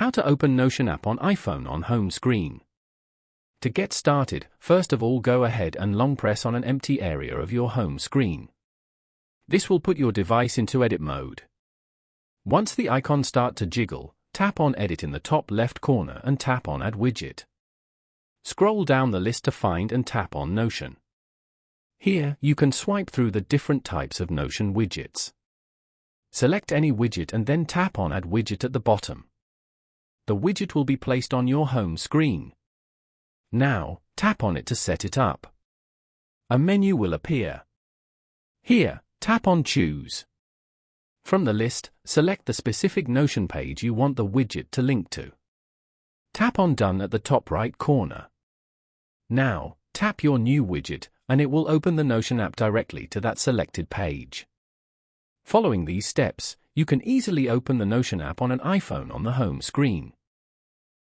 How to open Notion app on iPhone on home screen. To get started, first of all go ahead and long press on an empty area of your home screen. This will put your device into edit mode. Once the icons start to jiggle, tap on Edit in the top left corner and tap on Add Widget. Scroll down the list to find and tap on Notion. Here, you can swipe through the different types of Notion widgets. Select any widget and then tap on Add Widget at the bottom. The widget will be placed on your home screen. Now, tap on it to set it up. A menu will appear. Here, tap on Choose. From the list, select the specific Notion page you want the widget to link to. Tap on Done at the top right corner. Now, tap your new widget, and it will open the Notion app directly to that selected page. Following these steps, you can easily open the Notion app on an iPhone on the home screen.